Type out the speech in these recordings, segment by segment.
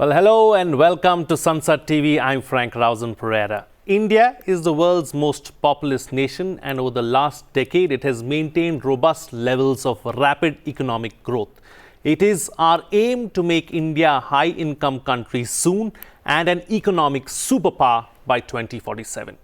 Well, hello and welcome to Sansad TV. I'm Frank Rausen Pereira. India is the world's most populous nation, and over the last decade, it has maintained robust levels of rapid economic growth. It is our aim to make India a high-income country soon and an economic superpower by 2047.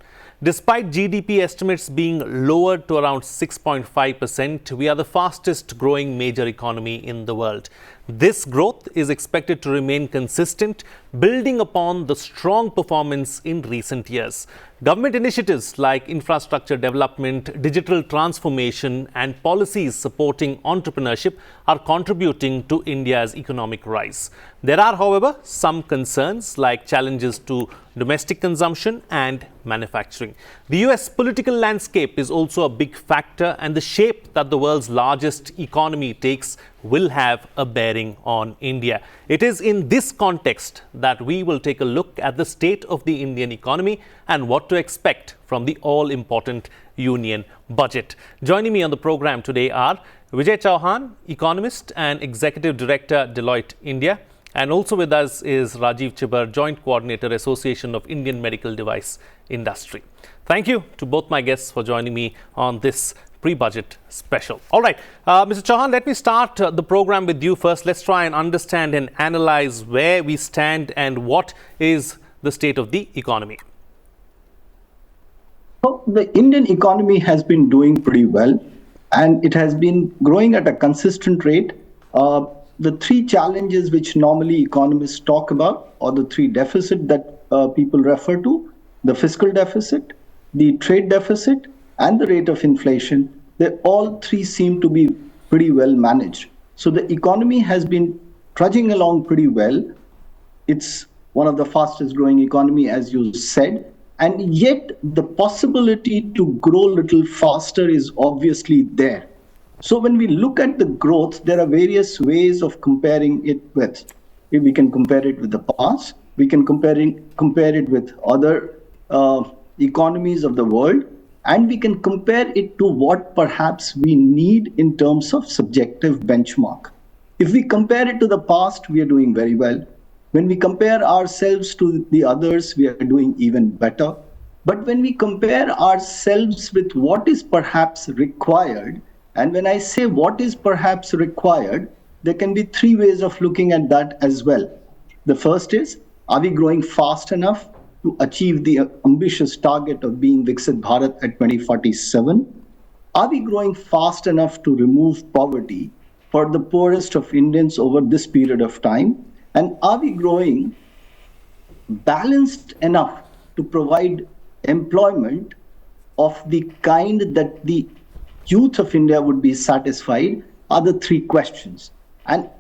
Despite GDP estimates being lowered to around 6.5%, we are the fastest growing major economy in the world. This growth is expected to remain consistent, building upon the strong performance in recent years. Government initiatives like infrastructure development, digital transformation, and policies supporting entrepreneurship are contributing to India's economic rise. There are, however, some concerns like challenges to domestic consumption and manufacturing. The US political landscape is also a big factor, and the shape that the world's largest economy takes will have a bearing on India. It is in this context that we will take a look at the state of the Indian economy and what to expect from the all-important union budget. Joining me on the program today are Vijay Chauhan, economist and executive director, Deloitte India. And also with us is Rajiv Chibar, Joint Coordinator, Association of Indian Medical Device Industry. Thank you to both my guests for joining me on this pre-budget special. All right, Mr. Chauhan, let me start the program with you first. Let's try and understand and analyze where we stand and what is the state of the economy. So the Indian economy has been doing pretty well, and it has been growing at a consistent rate. The three challenges which normally economists talk about, or the three deficits that people refer to, the fiscal deficit, the trade deficit, and the rate of inflation, they all three seem to be pretty well managed. So the economy has been trudging along pretty well. It's one of the fastest growing economy, as you said, and yet the possibility to grow a little faster is obviously there. So when we look at the growth, there are various ways of comparing it with. If we can compare it with the past, we can compare it with other economies of the world, and we can compare it to what perhaps we need in terms of subjective benchmark. If we compare it to the past, we are doing very well. When we compare ourselves to the others, we are doing even better. But when we compare ourselves with what is perhaps required, and when I say what is perhaps required, there can be three ways of looking at that as well. The first is, are we growing fast enough to achieve the ambitious target of being Viksit Bharat at 2047? Are we growing fast enough to remove poverty for the poorest of Indians over this period of time? And are we growing balanced enough to provide employment of the kind that the youth of India would be satisfied? Are the three questions. And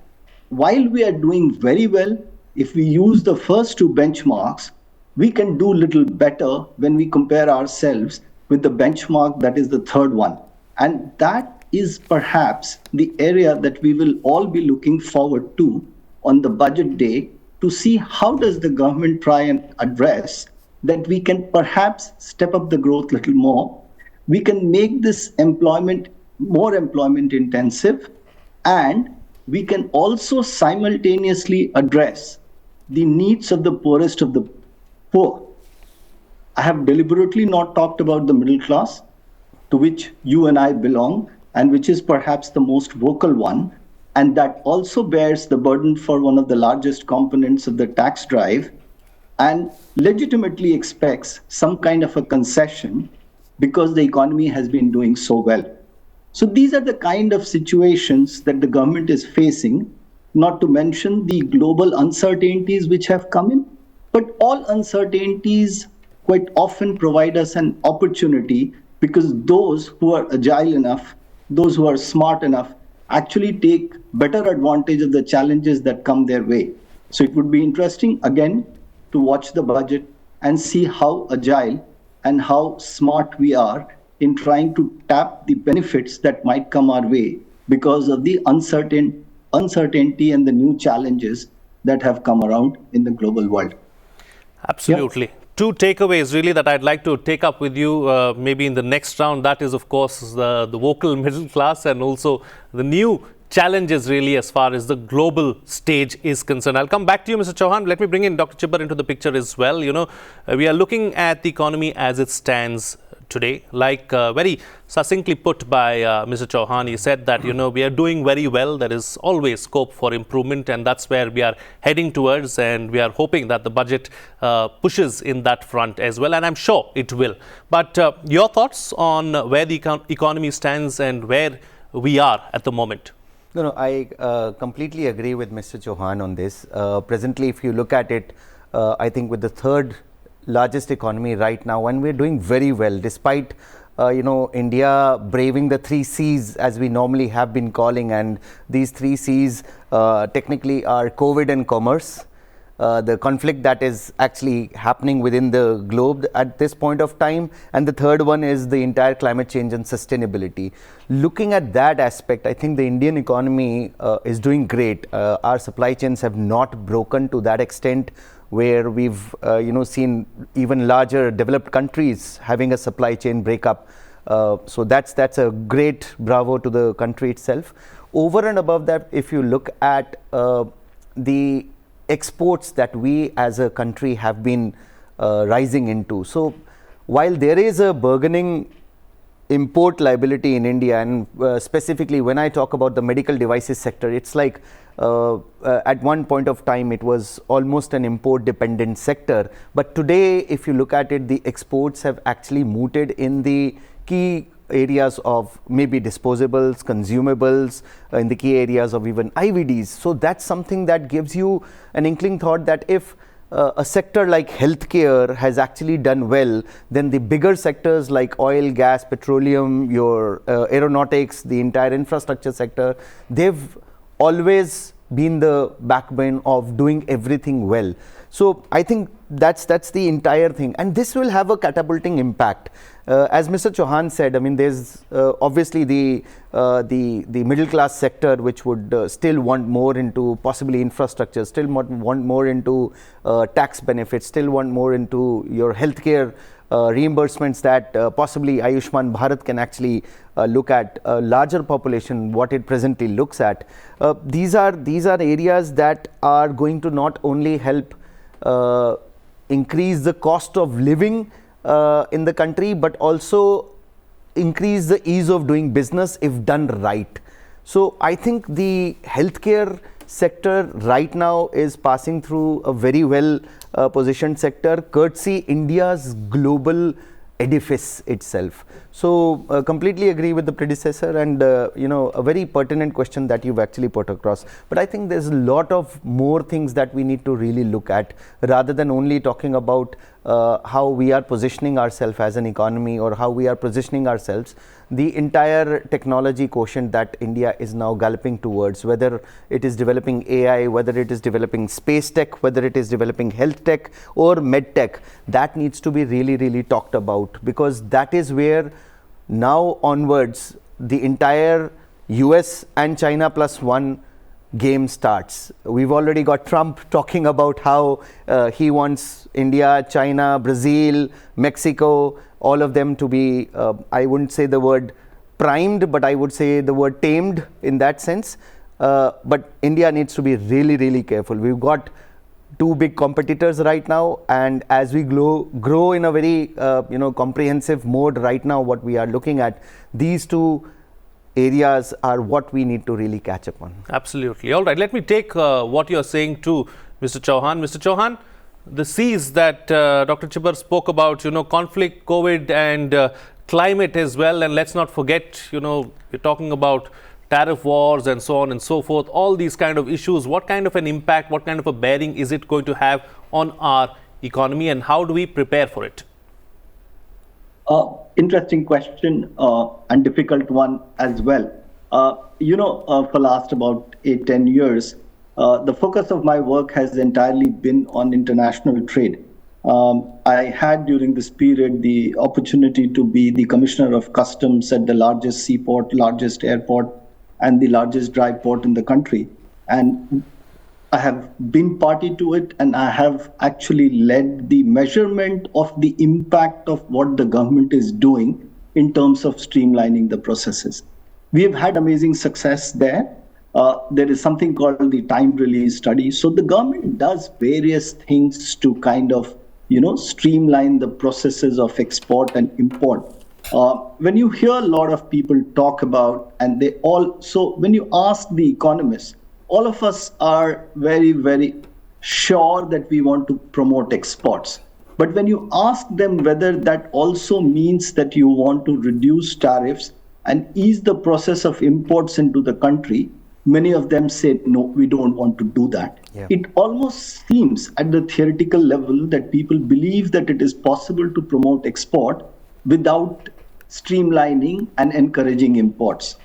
while we are doing very well, if we use the first two benchmarks, we can do a little better when we compare ourselves with the benchmark that is the third one. And that is perhaps the area that we will all be looking forward to on the budget day, to see how does the government try and address that we can perhaps step up the growth a little more. We can make this employment more employment intensive, and we can also simultaneously address the needs of the poorest of the poor. I have deliberately not talked about the middle class, to which you and I belong, and which is perhaps the most vocal one, and that also bears the burden for one of the largest components of the tax drive, and legitimately expects some kind of a concession because the economy has been doing so well. So these are the kind of situations that the government is facing, not to mention the global uncertainties which have come in. But all uncertainties quite often provide us an opportunity, because those who are agile enough, those who are smart enough, actually take better advantage of the challenges that come their way. So it would be interesting, again, to watch the budget and see how agile and how smart we are in trying to tap the benefits that might come our way because of the uncertainty and the new challenges that have come around in the global world. Absolutely. Yeah. Two takeaways really that I'd like to take up with you maybe in the next round. That is, of course, the vocal middle class, and also the new challenges really as far as the global stage is concerned. I'll come back to you, Mr. Chauhan. Let me bring in Dr. Chibber into the picture as well. We are looking at the economy as it stands today, like very succinctly put by Mr. Chauhan. He said that, we are doing very well. There is always scope for improvement, and that's where we are heading towards, and we are hoping that the budget pushes in that front as well, and I'm sure it will. But your thoughts on where the economy stands and where we are at the moment? No, I completely agree with Mr. Chauhan on this. Presently, if you look at it, I think with the third largest economy right now, and we're doing very well, despite India braving the 3 C's as we normally have been calling, and these 3 C's technically are COVID and commerce. The conflict that is actually happening within the globe at this point of time, and the third one is the entire climate change and sustainability. Looking at that aspect, I think the Indian economy is doing great. Our supply chains have not broken to that extent where we've seen even larger developed countries having a supply chain breakup. So that's a great bravo to the country itself. Over and above that, if you look at the exports that we as a country have been rising into. So while there is a burgeoning import liability in India, and specifically when I talk about the medical devices sector, it's like at one point of time it was almost an import dependent sector. But today, if you look at it, the exports have actually mooted in the key areas of maybe disposables, consumables, in the key areas of even IVDs. So that's something that gives you an inkling thought that if a sector like healthcare has actually done well, then the bigger sectors like oil, gas, petroleum, your aeronautics, the entire infrastructure sector, they've always been the backbone of doing everything well. So I think that's the entire thing, and this will have a catapulting impact. As Mr. Chauhan said, I mean, there's obviously the middle class sector, which would still want more into possibly infrastructure, still want more into tax benefits, still want more into your healthcare reimbursements that possibly Ayushman Bharat can actually look at a larger population, what it presently looks at. These are areas that are going to not only help increase the cost of living in the country, but also increase the ease of doing business if done right. So I think the healthcare sector right now is passing through a very well positioned sector, courtesy India's global edifice itself. So completely agree with the predecessor, and a very pertinent question that you've actually put across. But I think there's a lot of more things that we need to really look at, rather than only talking about how we are positioning ourselves as an economy or how we are positioning ourselves. The entire technology quotient that India is now galloping towards, whether it is developing AI, whether it is developing space tech, whether it is developing health tech or med tech, that needs to be really, really talked about, because that is where now onwards the entire US and China plus one game starts. We've already got Trump talking about how he wants India, China, Brazil, Mexico, all of them to be, I wouldn't say the word primed, but I would say the word tamed in that sense. But India needs to be really, really careful. We've got 2 big competitors right now, and as we grow in a very comprehensive mode right now, what we are looking at, these 2 areas are what we need to really catch up on. Absolutely. All right, let me take what you're saying to Mr. Chauhan. Mr. Chauhan, the C's that Dr. Chibber spoke about, conflict, COVID and climate as well, and let's not forget, we're talking about tariff wars and so on and so forth, all these kind of issues. What kind of an impact, what kind of a bearing is it going to have on our economy, and how do we prepare for it? Interesting question and difficult one as well. For last about 8-10 years, the focus of my work has entirely been on international trade. I had during this period the opportunity to be the Commissioner of Customs at the largest seaport, largest airport, and the largest dry port in the country. And I have been party to it, and I have actually led the measurement of the impact of what the government is doing in terms of streamlining the processes. We have had amazing success there. There is something called the time release study. So the government does various things to kind of, streamline the processes of export and import. When you hear a lot of people talk about, and so when you ask the economists, all of us are very, very sure that we want to promote exports. But when you ask them whether that also means that you want to reduce tariffs and ease the process of imports into the country, many of them say, no, we don't want to do that. Yeah. It almost seems at the theoretical level that people believe that it is possible to promote export without streamlining and encouraging imports.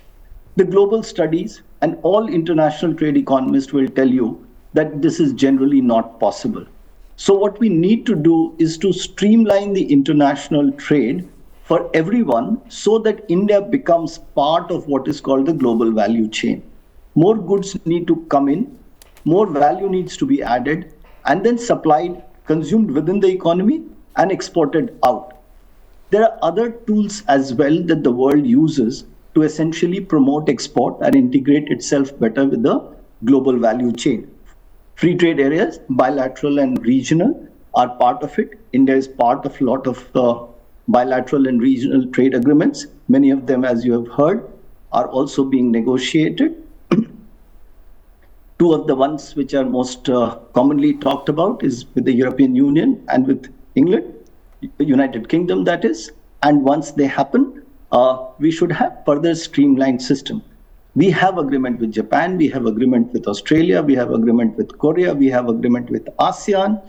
The global studies and all international trade economists will tell you that this is generally not possible. So what we need to do is to streamline the international trade for everyone so that India becomes part of what is called the global value chain. More goods need to come in, more value needs to be added, and then supplied, consumed within the economy, and exported out. There are other tools as well that the world uses to essentially promote export and integrate itself better with the global value chain. Free trade areas, bilateral and regional, are part of it. India is part of a lot of bilateral and regional trade agreements. Many of them, as you have heard, are also being negotiated. Two of the ones which are most commonly talked about is with the European Union and with England, United Kingdom that is. And once they happen, we should have further streamlined system. We have agreement with Japan, we have agreement with Australia, we have agreement with Korea, we have agreement with ASEAN.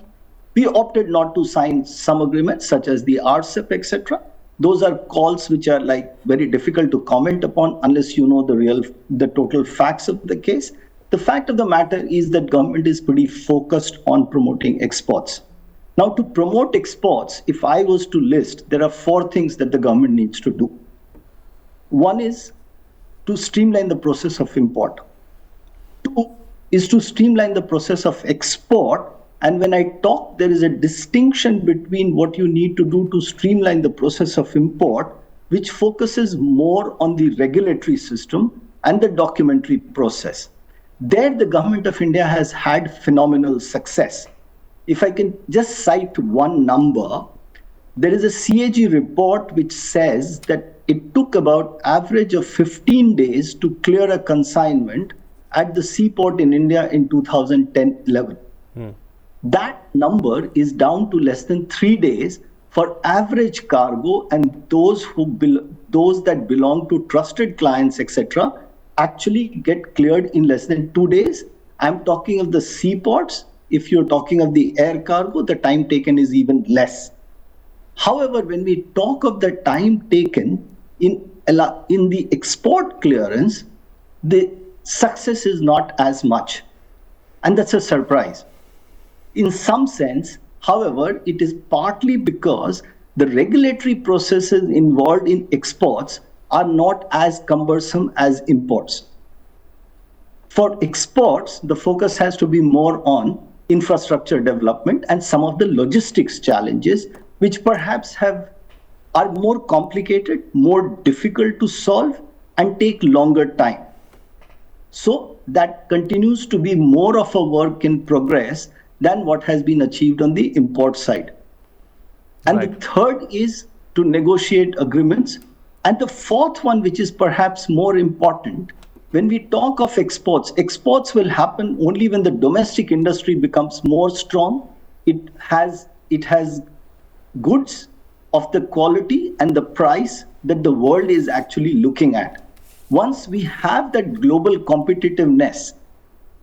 We opted not to sign some agreements such as the RCEP, etc. Those are calls which are very difficult to comment upon unless you know the total facts of the case. The fact of the matter is that government is pretty focused on promoting exports. Now, to promote exports, if I was to list, there are 4 things that the government needs to do. One is to streamline the process of import. 2 is to streamline the process of export. And when I talk, there is a distinction between what you need to do to streamline the process of import, which focuses more on the regulatory system and the documentary process. There, the government of India has had phenomenal success. If I can just cite one number, there is a CAG report which says that it took about average of 15 days to clear a consignment at the seaport in India in 2010-11. That number is down to less than 3 days for average cargo, and those that belong to trusted clients, etc., actually get cleared in less than 2 days. I'm talking of the seaports. If you're talking of the air cargo, the time taken is even less. However, when we talk of the time taken in the export clearance, the success is not as much. And that's a surprise. In some sense, however, it is partly because the regulatory processes involved in exports are not as cumbersome as imports. For exports, the focus has to be more on infrastructure development and some of the logistics challenges, which perhaps are more complicated, more difficult to solve, and take longer time. So that continues to be more of a work in progress than what has been achieved on the import side. And right. The third is to negotiate agreements. And the fourth one, which is perhaps more important, when we talk of exports, exports will happen only when the domestic industry becomes more strong. It has goods of the quality and the price that the world is actually looking at. Once we have that global competitiveness,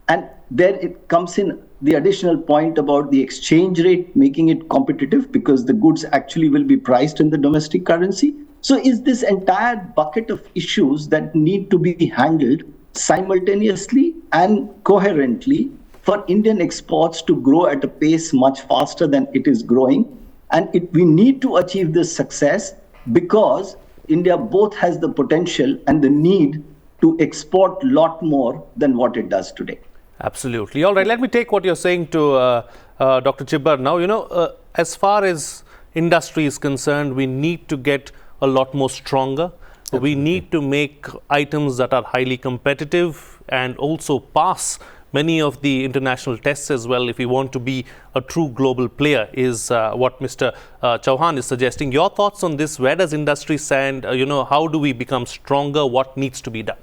and there it comes in the additional point about the exchange rate, making it competitive because the goods actually will be priced in the domestic currency. So is this entire bucket of issues that need to be handled simultaneously and coherently for Indian exports to grow at a pace much faster than it is growing. And we need to achieve this success because India both has the potential and the need to export a lot more than what it does today. Absolutely. All right, let me take what you're saying to Dr. Chibbar. Now, as far as industry is concerned, we need to get a lot more stronger. Absolutely. We need to make items that are highly competitive and also pass many of the international tests as well if we want to be a true global player, is what Mr. Chauhan is suggesting. Your thoughts on this? Where does industry stand? How do we become stronger? What needs to be done?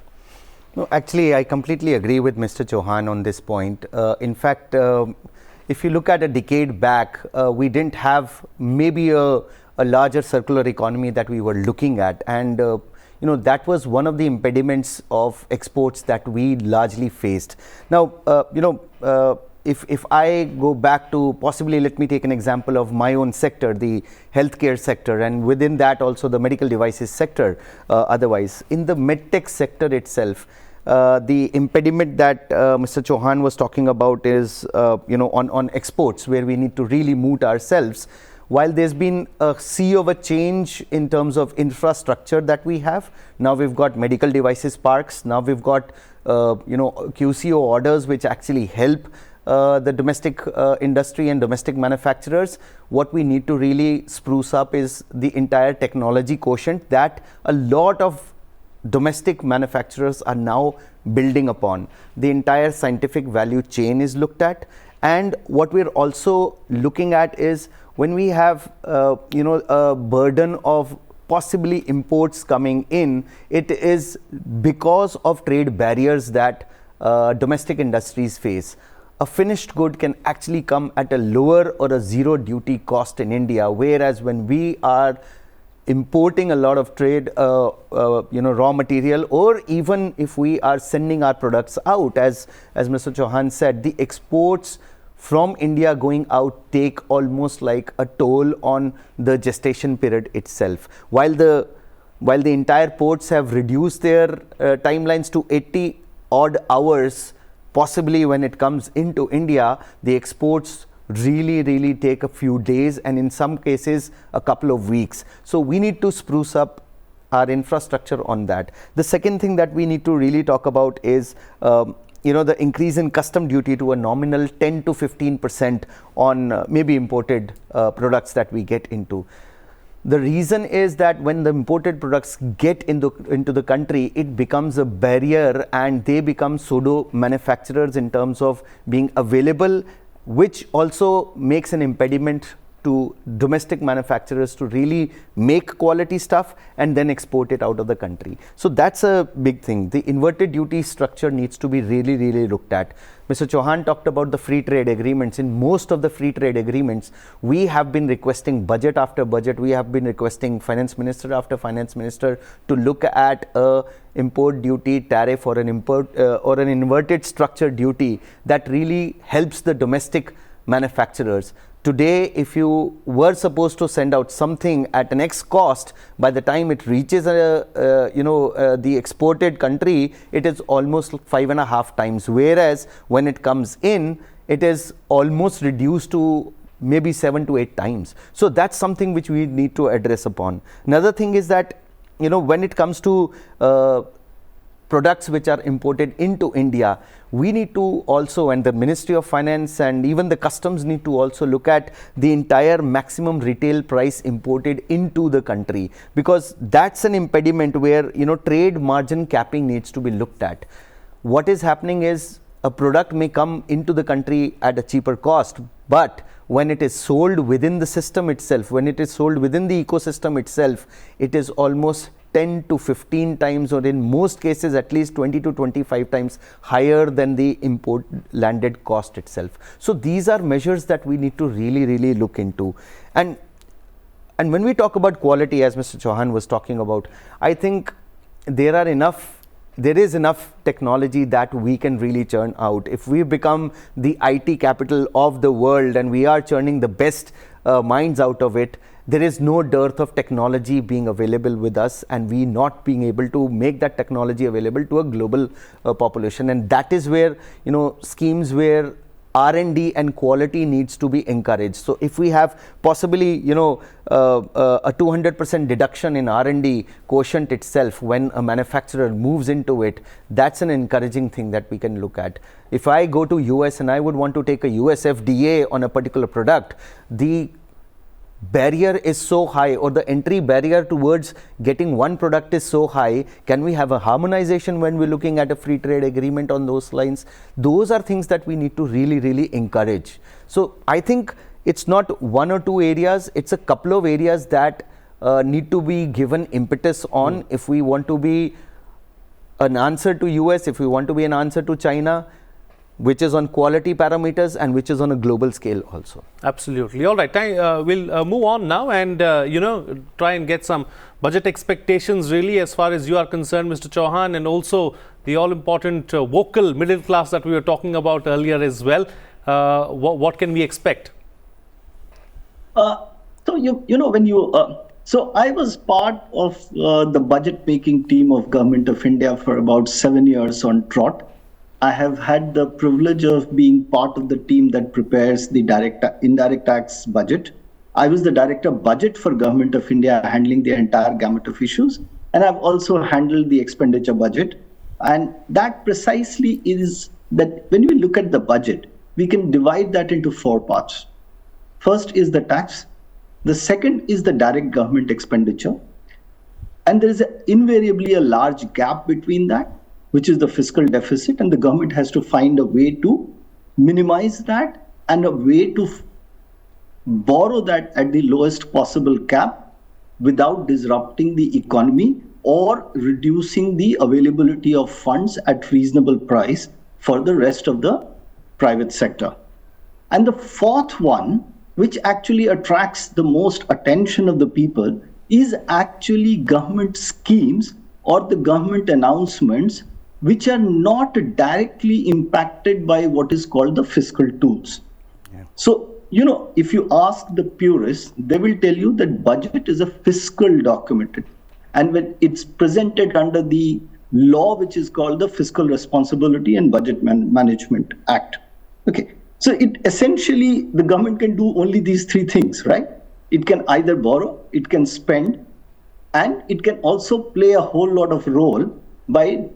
No, actually, I completely agree with Mr. Chauhan on this point. In fact, if you look at a decade back, we didn't have maybe a larger circular economy that we were looking at, and that was one of the impediments of exports that we largely faced. Now, if I go back to, possibly let me take an example of my own sector, the healthcare sector, and within that also the medical devices sector. Otherwise, in the medtech sector itself, the impediment that Mr. Chauhan was talking about is, on exports, where we need to really moot ourselves. While there's been a sea of a change in terms of infrastructure that we have, now we've got medical devices parks, now we've got, QCO orders which actually help the domestic industry and domestic manufacturers. What we need to really spruce up is the entire technology quotient that a lot of domestic manufacturers are now building upon. The entire scientific value chain is looked at, and what we're also looking at is when we have a burden of possibly imports coming in, it is because of trade barriers that domestic industries face. A finished good can actually come at a lower or a zero duty cost in India, whereas when we are importing a lot of trade, raw material, or even if we are sending our products out, as Mr. Chauhan said, the exports from India going out take almost like a toll on the gestation period itself. While the entire ports have reduced their timelines to 80 odd hours, possibly when it comes into India, the exports really take a few days, and in some cases a couple of weeks. So we need to spruce up our infrastructure on that. The second thing that we need to really talk about is the increase in custom duty to a nominal 10 to 15% on maybe imported products that we get into. The reason is that when the imported products get into the country, it becomes a barrier and they become pseudo manufacturers in terms of being available, which also makes an impediment to domestic manufacturers to really make quality stuff and then export it out of the country. So that's a big thing. The inverted duty structure needs to be really looked at. Mr. Chauhan talked about the free trade agreements. In most of the free trade agreements, we have been requesting budget after budget. We have been requesting finance minister after finance minister to look at a import duty tariff or an inverted structure duty that really helps the domestic manufacturers. Today, if you were supposed to send out something at an X cost, by the time it reaches the exported country, it is almost 5.5 times. Whereas when it comes in, it is almost reduced to maybe 7 to 8 times. So that's something which we need to address upon. Another thing is that when it comes to products which are imported into India, we need to also, and the Ministry of Finance and even the customs need to also look at the entire maximum retail price imported into the country, because that's an impediment where trade margin capping needs to be looked at. What is happening is a product may come into the country at a cheaper cost, but when it is sold within the system itself, when it is sold within the ecosystem itself, it is almost 10 to 15 times, or in most cases at least 20 to 25 times higher than the import landed cost itself. So these are measures that we need to really look into. And when we talk about quality, as Mr. Chauhan was talking about, I think there is enough technology that we can really churn out. If we become the IT capital of the world and we are churning the best minds out of it, there is no dearth of technology being available with us, and we not being able to make that technology available to a global population. And that is where schemes where R&D and quality needs to be encouraged. So if we have possibly a 200% deduction in R&D quotient itself when a manufacturer moves into it, that's an encouraging thing that we can look at. If I go to US and I would want to take a US FDA on a particular product, the barrier is so high, or the entry barrier towards getting one product is so high, can we have a harmonization when we're looking at a free trade agreement on those lines? Those are things that we need to really encourage. So I think it's not one or two areas, it's a couple of areas that need to be given impetus on if we want to be an answer to US, if we want to be an answer to China, which is on quality parameters and which is on a global scale also. Absolutely. All right. We'll move on now and, try and get some budget expectations really as far as you are concerned, Mr. Chauhan, and also the all-important vocal middle class that we were talking about earlier as well. What can we expect? So I was part of the budget making team of Government of India for about 7 years on trot. I have had the privilege of being part of the team that prepares the indirect tax budget. I was the director of budget for Government of India, handling the entire gamut of issues. And I've also handled the expenditure budget. And that precisely is that when we look at the budget, we can divide that into 4 parts. First is the tax. The second is the direct government expenditure. And there is invariably a large gap between that, which is the fiscal deficit, and the government has to find a way to minimize that and a way to borrow that at the lowest possible cap without disrupting the economy or reducing the availability of funds at reasonable price for the rest of the private sector. And the fourth one, which actually attracts the most attention of the people, is actually government schemes or the government announcements which are not directly impacted by what is called the fiscal tools. Yeah. So, if you ask the purists, they will tell you that budget is a fiscal document. And when it's presented under the law, which is called the Fiscal Responsibility and Budget Management Act. Okay. So it essentially, the government can do only these 3 things, right? It can either borrow, it can spend, and it can also play a whole lot of role by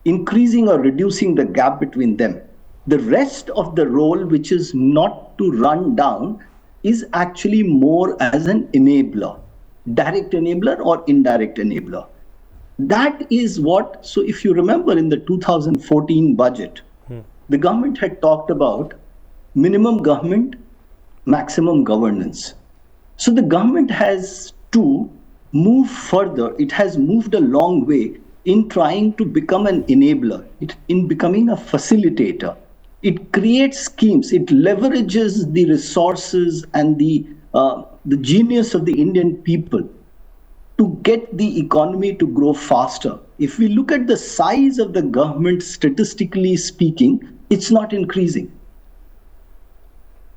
increasing or reducing the gap between them. The rest of the role, which is not to run down, is actually more as an enabler, direct enabler or indirect enabler. That is what, so if you remember in the 2014 budget, the government had talked about minimum government, maximum governance. So the government has to move further. It has moved a long way in trying to become an enabler, in becoming a facilitator. It creates schemes. It leverages the resources and the genius of the Indian people to get the economy to grow faster. If we look at the size of the government, statistically speaking, it's not increasing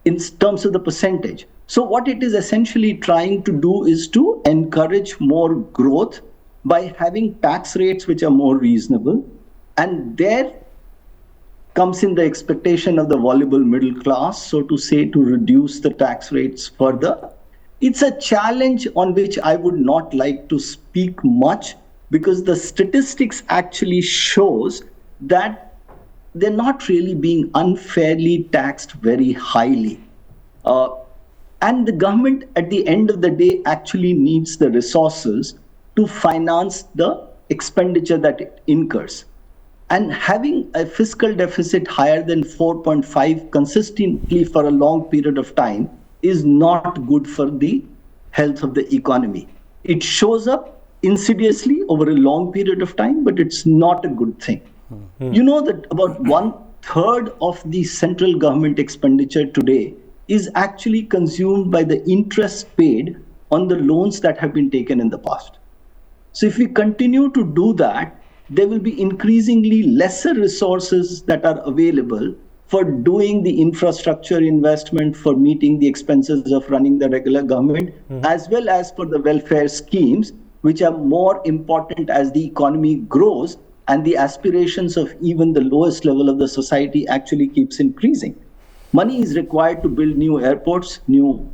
in terms of the percentage. So what it is essentially trying to do is to encourage more growth by having tax rates which are more reasonable. And there comes in the expectation of the voluble middle class, so to say, to reduce the tax rates further. It's a challenge on which I would not like to speak much, because the statistics actually shows that they're not really being unfairly taxed very highly. And the government, at the end of the day, actually needs the resources to finance the expenditure that it incurs. And having a fiscal deficit higher than 4.5 consistently for a long period of time is not good for the health of the economy. It shows up insidiously over a long period of time, but it's not a good thing. You know that about 1/3 of the central government expenditure today is actually consumed by the interest paid on the loans that have been taken in the past. So if we continue to do that, there will be increasingly lesser resources that are available for doing the infrastructure investment, for meeting the expenses of running the regular government, as well as for the welfare schemes, which are more important as the economy grows and the aspirations of even the lowest level of the society actually keeps increasing. Money is required to build new airports, new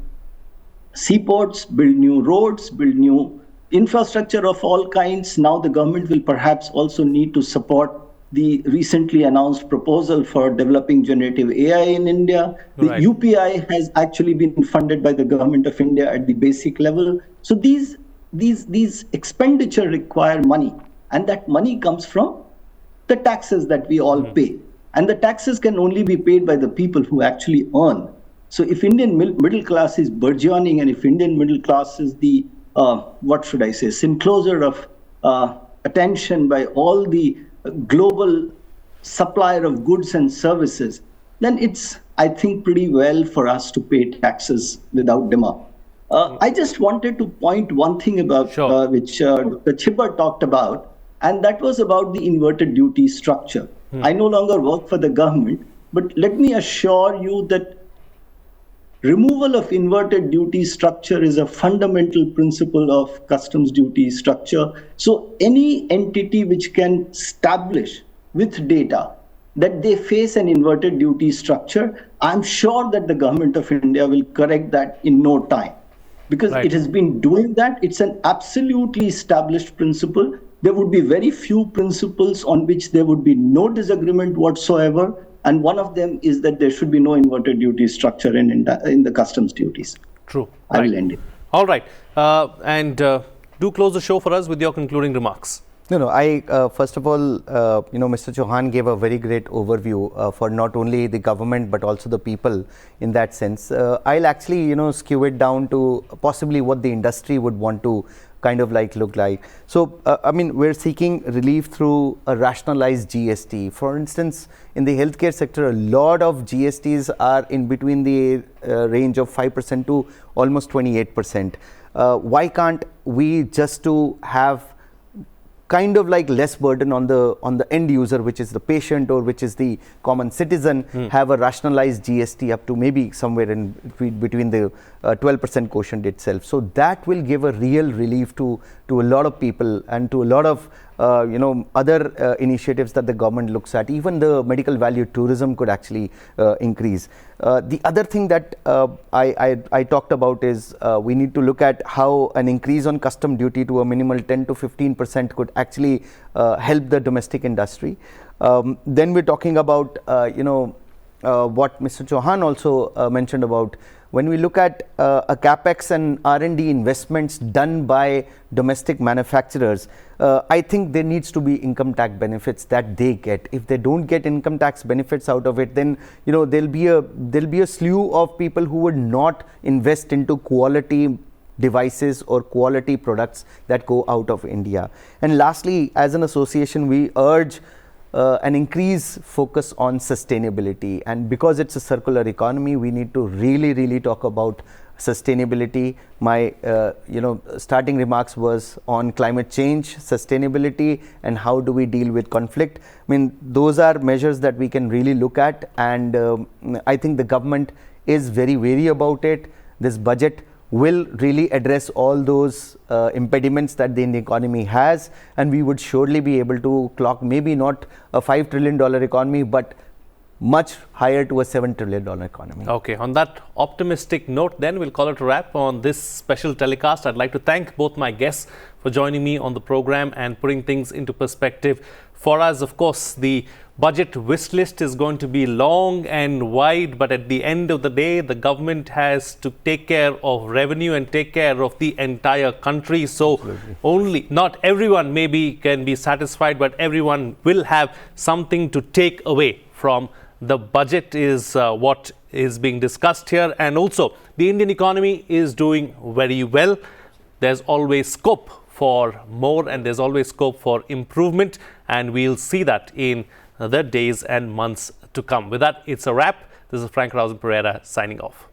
seaports, build new roads, build new infrastructure of all kinds. Now the government will perhaps also need to support the recently announced proposal for developing generative AI in India. The Right. UPI has actually been funded by the government of India at the basic level. So these expenditure require money, and that money comes from the taxes that we all pay. And the taxes can only be paid by the people who actually earn. So if Indian middle class is burgeoning, and if Indian middle class is the, what should I say, syncloser of attention by all the global supplier of goods and services, then it's, I think, pretty well for us to pay taxes without demand. I just wanted to point one thing about Sure. which Dr. Chibber talked about, and that was about the inverted duty structure. I no longer work for the government, but let me assure you that removal of inverted duty structure is a fundamental principle of customs duty structure. So any entity which can establish with data that they face an inverted duty structure, I'm sure that the government of India will correct that in no time, because Right. it has been doing that. It's an absolutely established principle. There would be very few principles on which there would be no disagreement whatsoever. And one of them is that there should be no inverted duty structure in the customs duties. True. I Right. will end it. All right. And do close the show for us with your concluding remarks. No, I first of all, Mr. Chauhan gave a very great overview for not only the government but also the people in that sense. I'll actually, skew it down to possibly what the industry would want to kind of look like. So, we're seeking relief through a rationalized GST. For instance, in the healthcare sector, a lot of GSTs are in between the range of 5% to almost 28%. Why can't we just to have kind of less burden on the end user, which is the patient or which is the common citizen, have a rationalized GST up to maybe somewhere in between the 12% quotient itself. So that will give a real relief to a lot of people and to a lot of other initiatives that the government looks at. Even the medical value tourism could actually increase. The other thing that I talked about is we need to look at how an increase on custom duty to a minimal 10 to 15% could actually help the domestic industry. Then we're talking about what Mr. Chauhan also mentioned about when we look at a capex and R&D investments done by domestic manufacturers. I think there needs to be income tax benefits that they get. If they don't get income tax benefits out of it, then there'll be a slew of people who would not invest into quality devices or quality products that go out of India. And lastly, as an association, we urge an increased focus on sustainability, and because it's a circular economy, we need to really talk about sustainability. My starting remarks was on climate change, sustainability, and how do we deal with conflict. Those are measures that we can really look at, and I think the government is very wary about it. This budget will really address all those impediments that the Indian economy has, and we would surely be able to clock maybe not a $5 trillion economy, but much higher to a $7 trillion economy. Okay, on that optimistic note, then we'll call it a wrap on this special telecast. I'd like to thank both my guests for joining me on the program and putting things into perspective for us. Of course, the budget wish list is going to be long and wide, but at the end of the day, the government has to take care of revenue and take care of the entire country. So only not everyone maybe can be satisfied, but everyone will have something to take away from the budget is what is being discussed here. And also, the Indian economy is doing very well. There's always scope for more, and there's always scope for improvement, and we'll see that in the days and months to come. With that, it's a wrap. This is Frank Rausen Pereira signing off.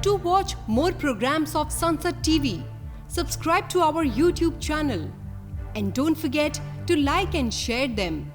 To watch more programs of Sansad TV, subscribe to our YouTube channel and don't forget to like and share them.